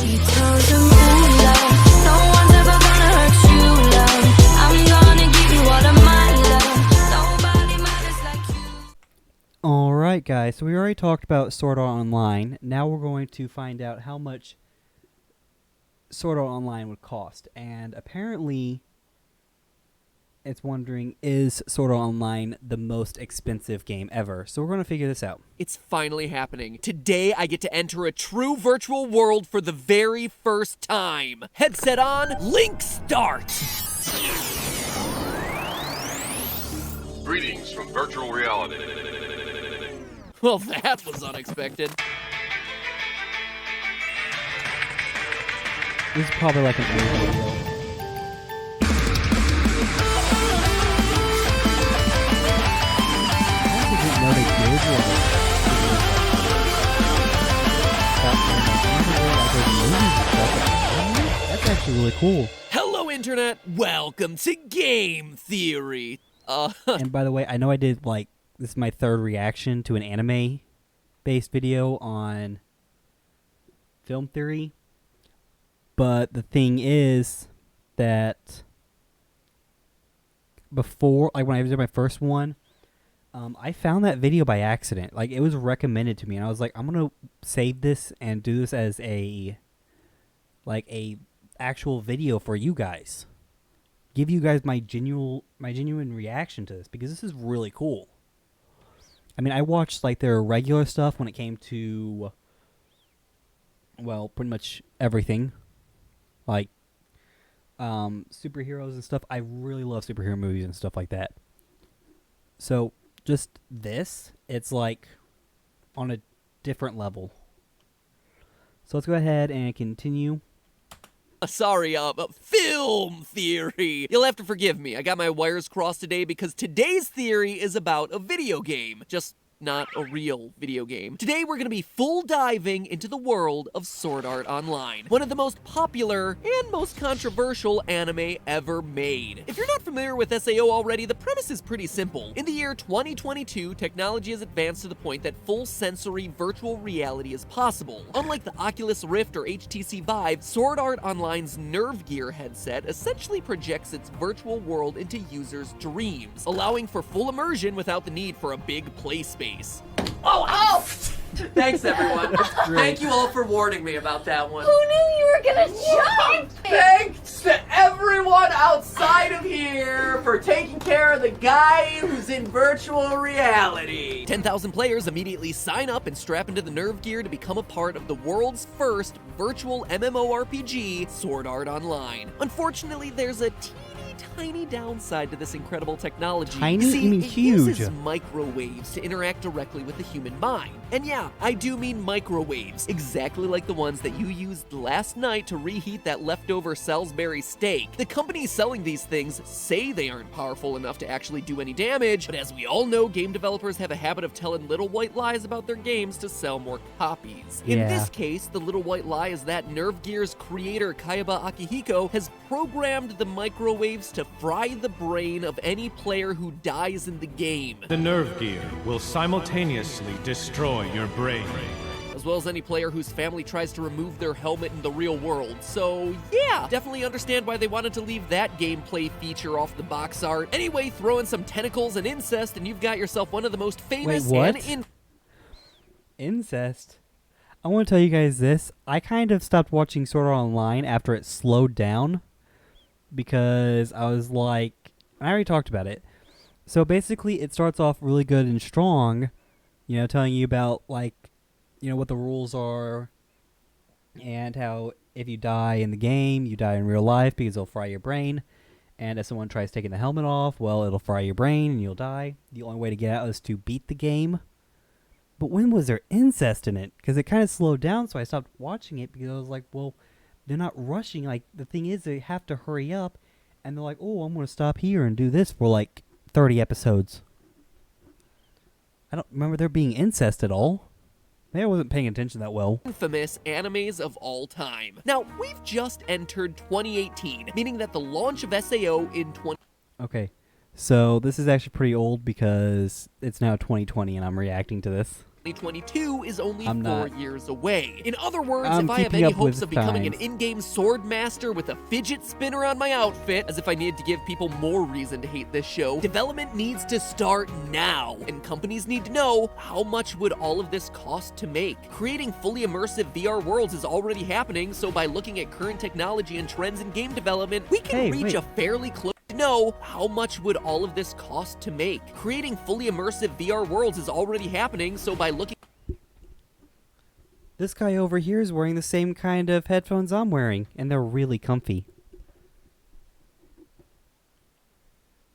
She tells him, ooh, love, no one's ever gonna hurt you, love. I'm gonna give you all of my love. Nobody matters like you. Alright guys, so we already talked about Sword Art Online. Now we're going to find out how much Sword Art Online would cost. And apparently, it's wondering, is Sword Art Online the most expensive game ever? So we're going to figure this out. It's finally happening. Today, I get to enter a true virtual world for the very first time. Headset on, link start! Greetings from virtual reality. Well, that was unexpected. This is probably like an old video. I didn't know they did one. That's actually really cool. Hello, Internet. Welcome to Game Theory. And by the way, I know I did like, this is my third reaction to an anime-based video on film theory. But the thing is that before, like when I did my first one, I found that video by accident. Like it was recommended to me, and I was like, I'm gonna save this and do this as a actual video for you guys. Give you guys my genuine reaction to this, because this is really cool. I mean, I watched like their regular stuff when it came to, well, pretty much everything. Like, superheroes and stuff. I really love superhero movies and stuff like that. So, just this, it's like on a different level. So let's go ahead and continue. Sorry, film theory. You'll have to forgive me. I got my wires crossed today because today's theory is about a video game. Just not a real video game. Today we're going to be full diving into the world of Sword Art Online, one of the most popular and most controversial anime ever made. If you're not familiar with SAO already, the premise is pretty simple. In the year 2022, technology has advanced to the point that full sensory virtual reality is possible. Unlike the Oculus Rift or HTC Vive, Sword Art Online's Nerve Gear headset essentially projects its virtual world into users' dreams, allowing for full immersion without the need for a big play space. Oh! Thanks, everyone. Thank you all for warning me about that one. Who knew you were gonna jump? Thanks to everyone outside of here for taking care of the guy who's in virtual reality. 10,000 players immediately sign up and strap into the Nerve Gear to become a part of the world's first virtual MMORPG, Sword Art Online. Unfortunately, there's a tiny downside to this incredible technology. Tiny? You see, You mean it huge. uses microwaves to interact directly with the human mind. And yeah, I do mean microwaves, exactly like the ones that you used last night to reheat that leftover Salisbury steak. The companies selling these things say they aren't powerful enough to actually do any damage, but as we all know, game developers have a habit of telling little white lies about their games to sell more copies. In Yeah. this case, the little white lie is that Nerve Gear's creator Kayaba Akihiko has programmed the microwaves to fry the brain of any player who dies in the game, The Nerve Gear will simultaneously destroy your brain. as well as any player whose family tries to remove their helmet in the real world. So yeah, definitely understand why they wanted to leave that gameplay feature off the box art. Anyway, throw in some tentacles and incest and you've got yourself one of the most famous what? and Incest. I want to tell you guys this. I kind of stopped watching Sword Art Online after it slowed down, because I was like, I already talked about it. So basically, it starts off really good and strong, you know, telling you about, like, you know, what the rules are, and how if you die in the game, you die in real life because it'll fry your brain. And if someone tries taking the helmet off, well, it'll fry your brain and you'll die. The only way to get out is to beat the game. But when was there incest in it? Because it kind of slowed down, so I stopped watching it because I was like, well, they're not rushing. Like, the thing is, they have to hurry up. And they're like, oh, I'm going to stop here and do this for, like, 30 episodes. I don't remember there being incest at all. Maybe I wasn't paying attention that well. infamous animes of all time. Now, we've just entered 2018, meaning that the launch of SAO in Okay, so this is actually pretty old because it's now 2020 and I'm reacting to this. 2022 is only I'm 4 not. years away. In other words, I'm if I have keeping any up with hopes of becoming an times. in-game sword master with a fidget spinner on my outfit, as if I needed to give people more reason to hate this show, development needs to start now, and companies need to know how much would all of this cost to make. Creating fully immersive VR worlds is already happening, so by looking at current technology and trends in game development, we can Hey, reach wait. a fairly close to know how much would all of this cost to make. Creating fully immersive VR worlds is already happening, so by looking This guy over here is wearing the same kind of headphones I'm wearing, and they're really comfy.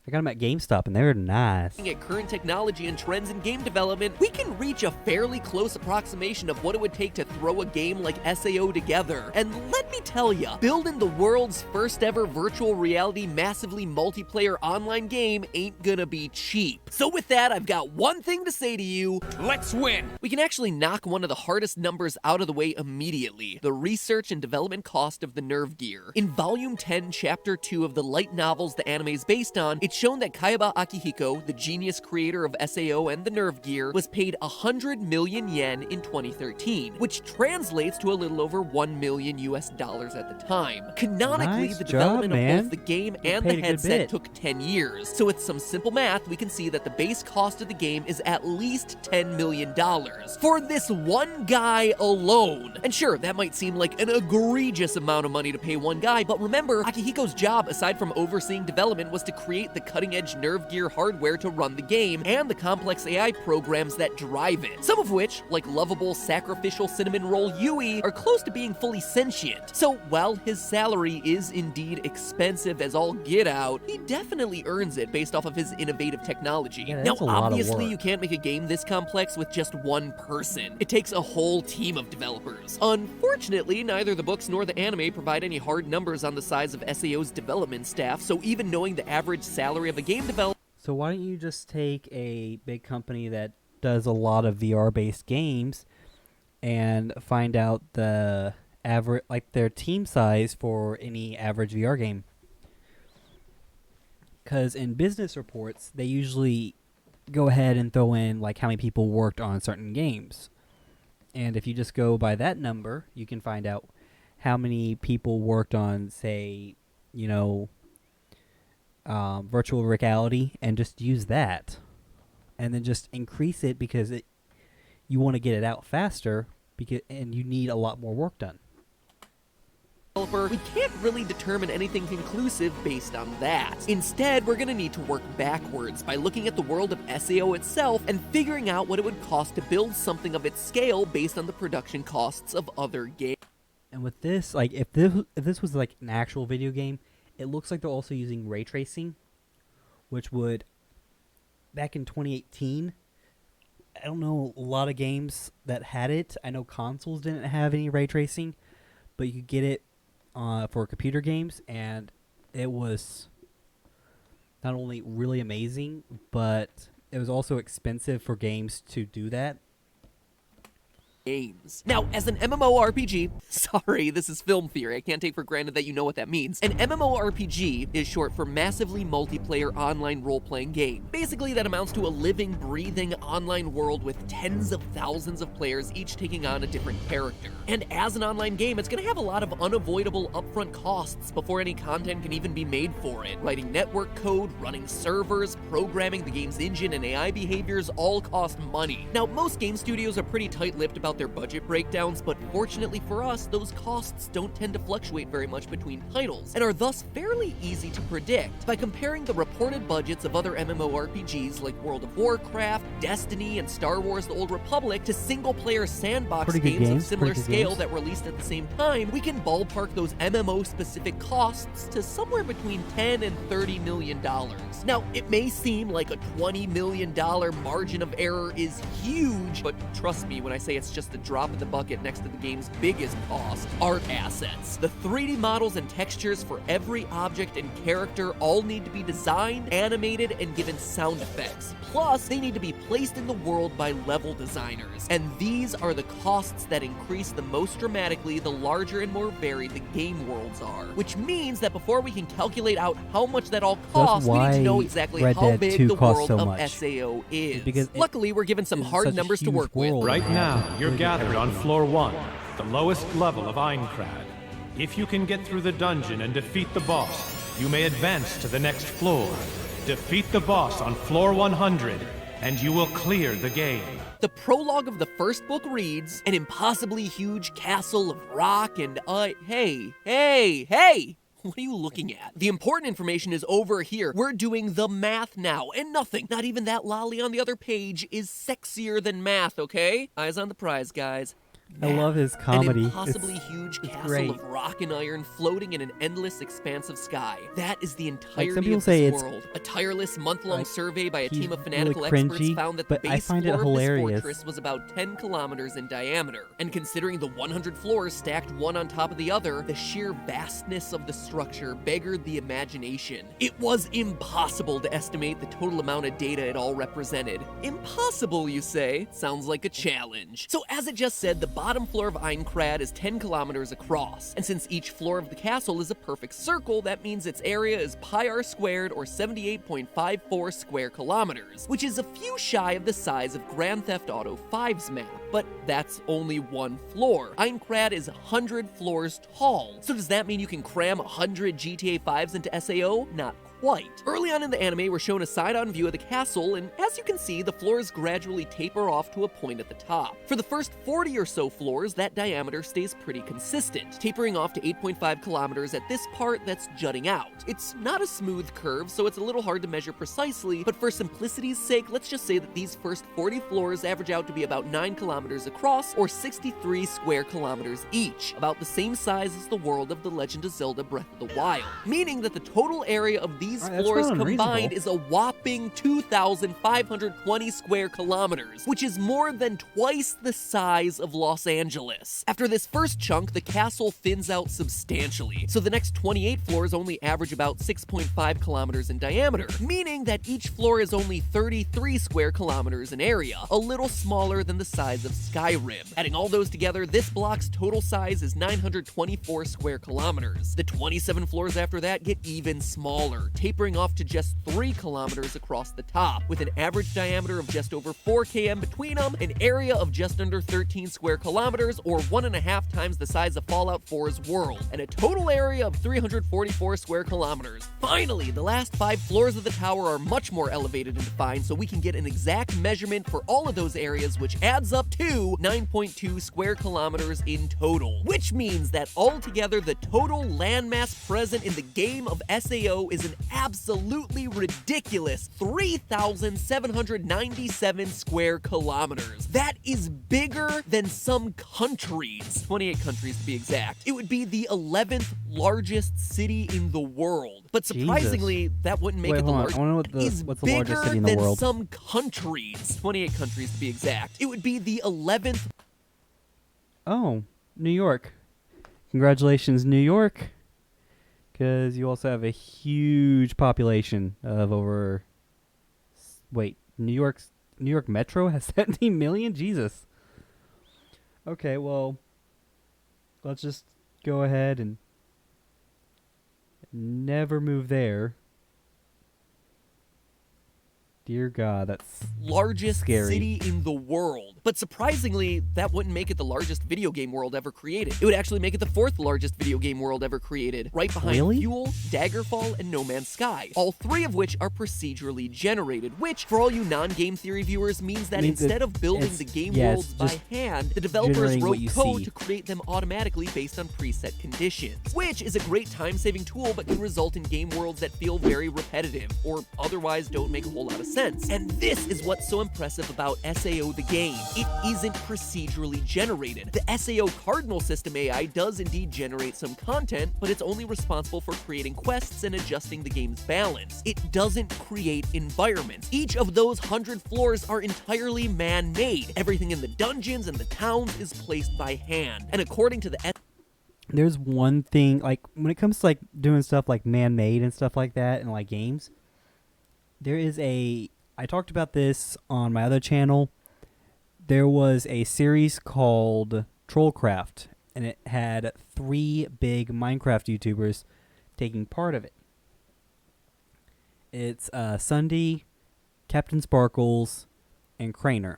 I got them at GameStop, and they're nice. at current technology and trends in game development, we can reach a fairly close approximation of what it would take to throw a game like SAO together. And let me tell ya, building the world's first ever virtual reality massively multiplayer online game ain't gonna be cheap. So with that, I've got one thing to say to you. Let's win! We can actually knock one of the hardest numbers out of the way immediately, the research and development cost of the Nerve Gear. In Volume 10, Chapter 2 of the light novels the anime is based on, it's shown that Kayaba Akihiko, the genius creator of SAO and the Nerve Gear, was paid 100 million yen in 2013, which translates to a little over $1 million at the time. Canonically, Nice the job, development of man. both the game You and paid the a good headset bit. took 10 years. So with some simple math, we can see that the base cost of the game is at least $10 million for this one guy alone. And sure, that might seem like an egregious amount of money to pay one guy, but remember, Akihiko's job, aside from overseeing development, was to create the cutting-edge Nerve Gear hardware to run the game and the complex AI programs that drive it. Some of which, like lovable sacrificial cinnamon roll Yui, are close to being fully sentient. So while his salary is indeed expensive as all get out, he definitely earns it based off of his innovative technology. Yeah, Now that's a lot of obviously work. you can't make a game this complex with just one person. It takes a whole team of developers. Unfortunately, neither the books nor the anime provide any hard numbers on the size of SAO's development staff, so even knowing the average salary of a game developer So why don't you just take a big company that does a lot of VR-based games and find out the average, like their team size for any average VR game? Because in business reports, they usually go ahead and throw in like how many people worked on certain games. And if you just go by that number, you can find out how many people worked on, say, you know, virtual reality, and just use that. And then just increase it because you want to get it out faster, and you need a lot more work done. we can't really determine anything conclusive based on that. Instead, we're gonna need to work backwards by looking at the world of SAO itself and figuring out what it would cost to build something of its scale based on the production costs of other games. And with this, like, if this was like an actual video game, it looks like they're also using ray tracing, which would, back in 2018, I don't know a lot of games that had it. I know consoles didn't have any ray tracing, but you could get it for computer games, and it was not only really amazing, but it was also expensive for games to do that. Games. Now, as an MMORPG, sorry, this is film theory, I can't take for granted that you know what that means. An MMORPG is short for massively multiplayer online role-playing game. Basically, that amounts to a living, breathing online world with tens of thousands of players each taking on a different character. And as an online game, it's gonna have a lot of unavoidable upfront costs before any content can even be made for it. Writing network code, running servers, programming the game's engine and AI behaviors all cost money. Now, most game studios are pretty tight-lipped about their budget breakdowns, but fortunately for us, those costs don't tend to fluctuate very much between titles, and are thus fairly easy to predict. By comparing the reported budgets of other MMORPGs like World of Warcraft, Destiny, and Star Wars The Old Republic to single-player sandbox Pretty good games of games, similar pretty good scale games. that released at the same time, we can ballpark those MMO-specific costs to somewhere between $10 and $30 million. Now, it may seem like a $20 million margin of error is huge, but trust me when I say it's just just a drop in the bucket next to the game's biggest cost, art assets. The 3D models and textures for every object and character all need to be designed, animated, and given sound effects. Plus, they need to be placed in the world by level designers. And these are the costs that increase the most dramatically the larger and more varied the game worlds are. Which means that before we can calculate out how much that all costs, we need to know exactly Red how Dead big 2 the costs world so of much. SAO is. Because luckily, we're given some it's hard such a numbers to huge work with. world. Right Yeah. now, you're gathered on floor 1, the lowest level of Aincrad. If you can get through the dungeon and defeat the boss, you may advance to the next floor. Defeat the boss on floor 100, and you will clear the game. The prologue of the first book reads, an impossibly huge castle of rock and hey! What are you looking at? The important information is over here. We're doing the math now, and nothing, not even that lolly on the other page, is sexier than math, okay? Eyes on the prize, guys. I love his comedy. An impossibly It's- huge it's castle great. of rock and iron floating in an endless expanse of sky. That is the entirety people of say this it's- world. A tireless month-long like, survey by a he's team of really fanatical experts cringy, found that the but I base find it floor of this hilarious. fortress was about 10 kilometers in diameter. And considering the 100 floors stacked one on top of the other, the sheer vastness of the structure beggared the imagination. It was impossible to estimate the total amount of data it all represented. Impossible, you say? Sounds like a challenge. So as it just said, the bottom floor of Aincrad is 10 kilometers across. And since each floor of the castle is a perfect circle, that means its area is pi r squared, or 78.54 square kilometers, which is a few shy of the size of Grand Theft Auto 5's map. But that's only one floor. Aincrad is 100 floors tall. So does that mean you can cram 100 GTA 5s into SAO? Not quite. Early on in the anime, we're shown a side-on view of the castle, and as you can see, the floors gradually taper off to a point at the top. For the first 40 or so floors, that diameter stays pretty consistent, tapering off to 8.5 kilometers at this part that's jutting out. It's not a smooth curve, so it's a little hard to measure precisely, but for simplicity's sake, let's just say that these first 40 floors average out to be about 9 kilometers across, or 63 square kilometers each, about the same size as the world of The Legend of Zelda Breath of the Wild, meaning that the total area of these Alright, that's floors not combined unreasonable. is a whopping 2,520 square kilometers, which is more than twice the size of Los Angeles. After this first chunk, the castle thins out substantially, so the next 28 floors only average about 6.5 kilometers in diameter, meaning that each floor is only 33 square kilometers in area, a little smaller than the size of Skyrim. Adding all those together, this block's total size is 924 square kilometers. The 27 floors after that get even smaller, tapering off to just 3 kilometers across the top, with an average diameter of just over 4 km between them, an area of just under 13 square kilometers, or 1.5 times the size of Fallout 4's world, and a total area of 344 square kilometers. Finally, the last 5 floors of the tower are much more elevated and defined, so we can get an exact measurement for all of those areas, which adds up to 9.2 square kilometers in total, which means that altogether the total landmass present in the game of SAO is an absolutely ridiculous 3,797 square kilometers. That is bigger than some countries. 28 countries to be exact. It would be the 11th largest city in the world. But surprisingly, that wouldn't make Wait, it the hold on. largest. I wanna know what's the largest city in the world. Some countries. 28 countries to be exact. It would be the 11th. Oh, New York. Congratulations, New York. Because you also have a huge population of over... Wait, New York Metro has 17 million? Jesus. Okay, well, let's just go ahead and never move there. Dear God, that's Largest scary. city in the world. But surprisingly, that wouldn't make it the largest video game world ever created. It would actually make it the 4th largest video game world ever created, right behind Really? Fuel, Daggerfall, and No Man's Sky, all 3 of which are procedurally generated, which, for all you non-game theory viewers, means that Means instead it- of building it's- the game yeah, worlds it's by just hand, the developers generating what wrote you code see. to create them automatically based on preset conditions, which is a great time-saving tool but can result in game worlds that feel very repetitive, or otherwise don't make a whole lot of sense. And this is what's so impressive about SAO the game. it isn't procedurally generated. The SAO Cardinal System AI does indeed generate some content, but it's only responsible for creating quests and adjusting the game's balance. It doesn't create environments. Each of those 100 floors are entirely man-made. Everything in the dungeons and the towns is placed by hand. And according to the There's one thing, like, when it comes to, like, doing stuff like man-made and stuff like that in, like, games, there is I talked about this on my other channel. There was a series called Trollcraft, and it had 3 big Minecraft YouTubers taking part of it. It's Sunday, Captain Sparkles, and Craner.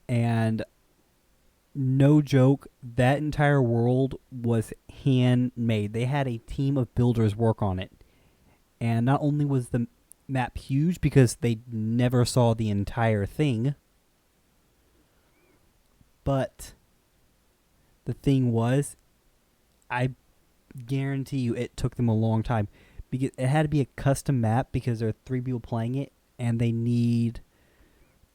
And no joke, that entire world was handmade. They had a team of builders work on it. And not only was the map huge because they never saw the entire thing, but the thing was, I guarantee you it took them a long time. Because it had to be a custom map because there are 3 people playing it, and they need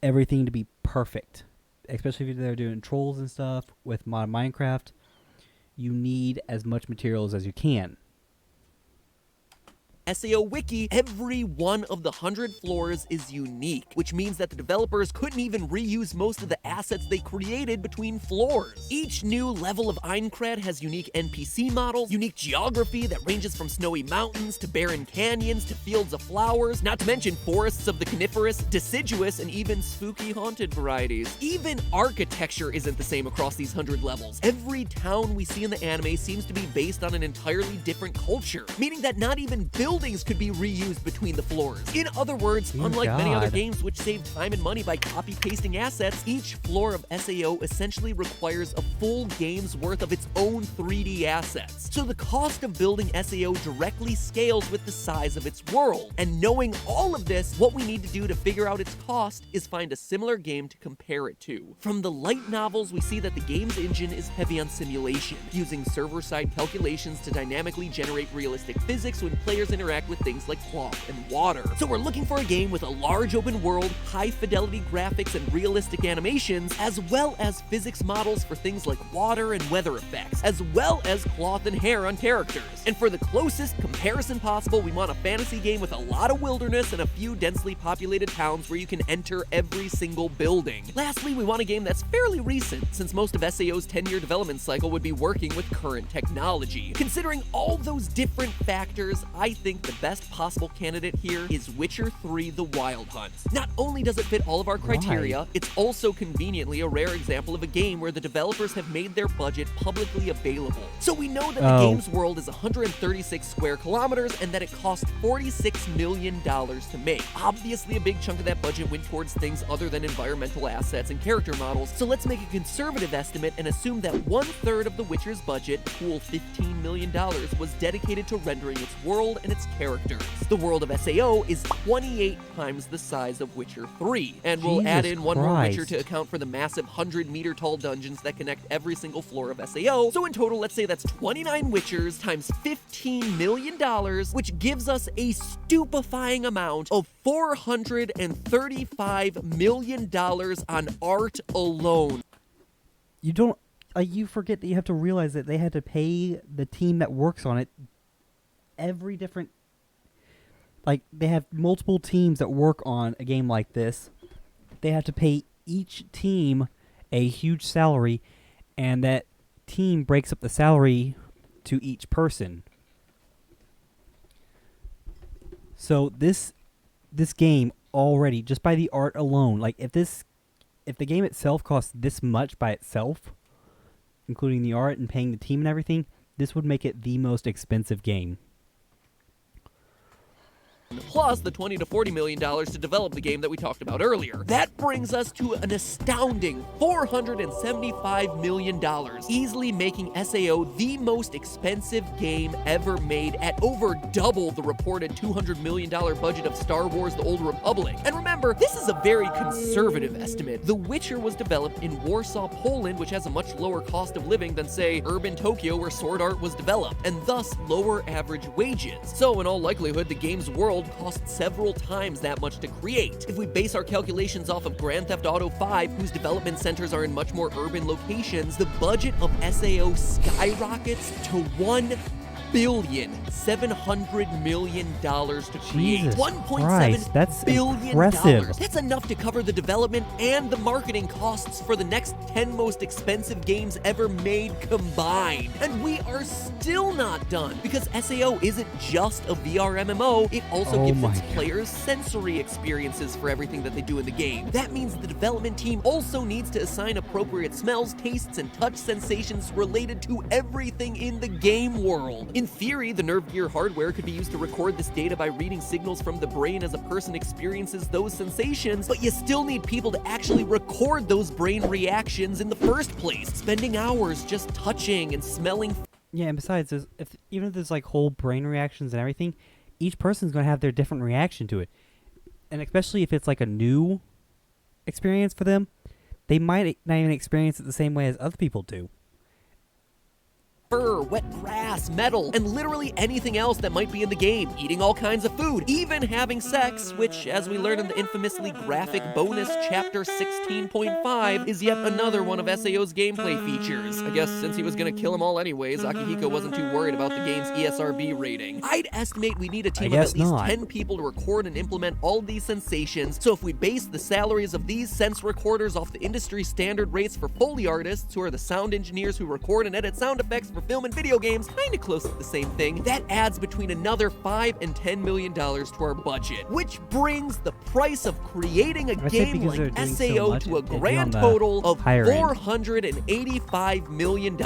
everything to be perfect. Especially if they're doing trolls and stuff with mod Minecraft, you need as much materials as you can. SAO Wiki, every one of the 100 floors is unique, which means that the developers couldn't even reuse most of the assets they created between floors. Each new level of Aincrad has unique NPC models, unique geography that ranges from snowy mountains to barren canyons to fields of flowers, not to mention forests of the coniferous, deciduous, and even spooky haunted varieties. Even architecture isn't the same across these 100 levels. Every town we see in the anime seems to be based on an entirely different culture, meaning that not even buildings could be reused between the floors. In other words, Dear unlike many other God. games which save time and money by copy-pasting assets, each floor of SAO essentially requires a full game's worth of its own 3D assets. So the cost of building SAO directly scales with the size of its world. And knowing all of this, what we need to do to figure out its cost is find a similar game to compare it to. From the light novels, we see that the game's engine is heavy on simulation, using server-side calculations to dynamically generate realistic physics when players interact with things like cloth and water. So we're looking for a game with a large open world, high-fidelity graphics, and realistic animations, as well as physics models for things like water and weather effects, as well as cloth and hair on characters. And for the closest comparison possible, we want a fantasy game with a lot of wilderness and a few densely populated towns where you can enter every single building. Lastly, we want a game that's fairly recent, since most of SAO's 10-year development cycle would be working with current technology. Considering all those different factors, I think the best possible candidate here is Witcher 3: The Wild Hunt. Not only does it fit all of our criteria, it's also conveniently a rare example of a game where the developers have made their budget publicly available. So we know that the game's world is 136 square kilometers and that it cost $46 million to make. Obviously, a big chunk of that budget went towards things other than environmental assets and character models, so let's make a conservative estimate and assume that 1/3 of The Witcher's budget, cool $15 million, was dedicated to rendering its world and its characters. The world of SAO is 28 times the size of Witcher 3, and we'll add in one more Witcher to account for the massive 100-meter tall dungeons that connect every single floor of SAO. So in total, let's say that's 29 Witchers times $15 million, which gives us a stupefying amount of $435 million on art alone. You don't, you forget that you have to realize that they had to pay the team that works on it every different, like, they have multiple teams that work on a game like this. They have to pay each team a huge salary, and that team breaks up the salary to each person. So this game already, just by the art alone, like, if the game itself costs this much by itself, including the art and paying the team and everything, this would make it the most expensive game. Plus the $20 to $40 million to develop the game that we talked about earlier. That brings us to an astounding $475 million, easily making SAO the most expensive game ever made at over double the reported $200 million budget of Star Wars: The Old Republic. And remember, this is a very conservative estimate. The Witcher was developed in Warsaw, Poland, which has a much lower cost of living than, say, urban Tokyo, where Sword Art was developed, and thus lower average wages. So in all likelihood, the game's world cost cost several times that much to create. If we base our calculations off of Grand Theft Auto 5, whose development centers are in much more urban locations, the budget of SAO skyrockets to $1,700,000,000 to create. Jesus $1.7 Christ, that's billion. impressive. That's enough to cover the development and the marketing costs for the next 10 most expensive games ever made combined. And we are still not done, because SAO isn't just a VR MMO, it also Oh gives my its God. players sensory experiences for everything that they do in the game. That means the development team also needs to assign appropriate smells, tastes, and touch sensations related to everything in the game world. In theory, the Nerve Gear hardware could be used to record this data by reading signals from the brain as a person experiences those sensations, but you still need people to actually record those brain reactions in the first place, spending hours just touching and smelling. Yeah, and besides, even if there's like whole brain reactions and everything, each person's going to have their different reaction to it. And especially if it's like a new experience for them, they might not even experience it the same way as other people do. Fur, wet grass, metal, and literally anything else that might be in the game, eating all kinds of food, even having sex, which, as we learn in the infamously graphic bonus chapter 16.5, is yet another one of SAO's gameplay features. I guess since he was gonna kill them all anyways, Akihiko wasn't too worried about the game's ESRB rating. I'd estimate we need a team of at least 10 people to record and implement all these sensations, so if we base the salaries of these sense recorders off the industry standard rates for Foley artists, who are the sound engineers who record and edit sound effects for film and video games, kinda close to the same thing, that adds between another $5 and $10 million to our budget, which brings the price of creating a I say game because they're like doing so SAO much, to a it'd be on grand the total of higher end. $485 million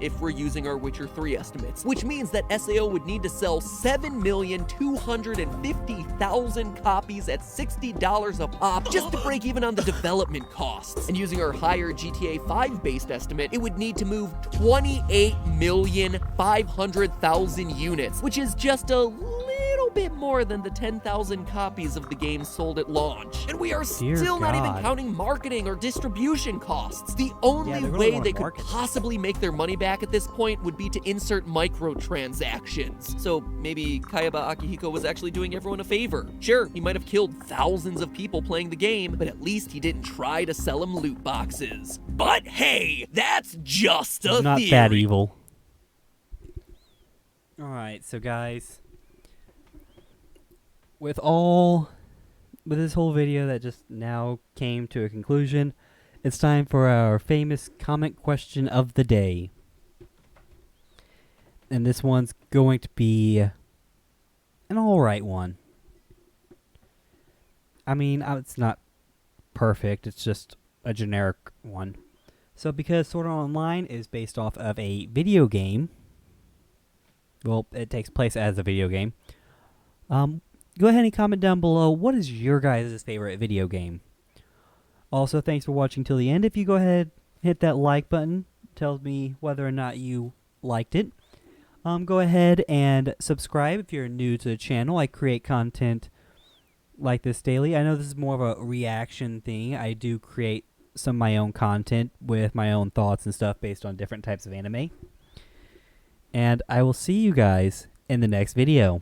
if we're using our Witcher 3 estimates, which means that SAO would need to sell 7,250,000 copies at $60 a pop just to break even on the development costs. And using our higher GTA 5 based estimate, it would need to move 28,500,000 units, which is just a little bit more than the 10,000 copies of the game sold at launch. And we are Dear still not even God. counting marketing or distribution costs. The Yeah, only they're gonna way wanna they could market. possibly make their money back at this point would be to insert microtransactions. So maybe Kayaba Akihiko was actually doing everyone a favor. Sure, he might have killed thousands of people playing the game, but at least he didn't try to sell them loot boxes. But hey, that's just a He's not theory. that evil. Alright, so guys, with this whole video that just now came to a conclusion, it's time for our famous comment question of the day. And this one's going to be an alright one. I mean, it's not perfect, it's just a generic one. So because Sword Art Online is based off of a video game, well, it takes place as a video game, go ahead and comment down below, what is your guys' favorite video game? Also, thanks for watching till the end. If you go ahead, hit that like button, tells me whether or not you liked it. Go ahead and subscribe if you're new to the channel. I create content like this daily. I know this is more of a reaction thing. I do create some of my own content with my own thoughts and stuff based on different types of anime. And I will see you guys in the next video.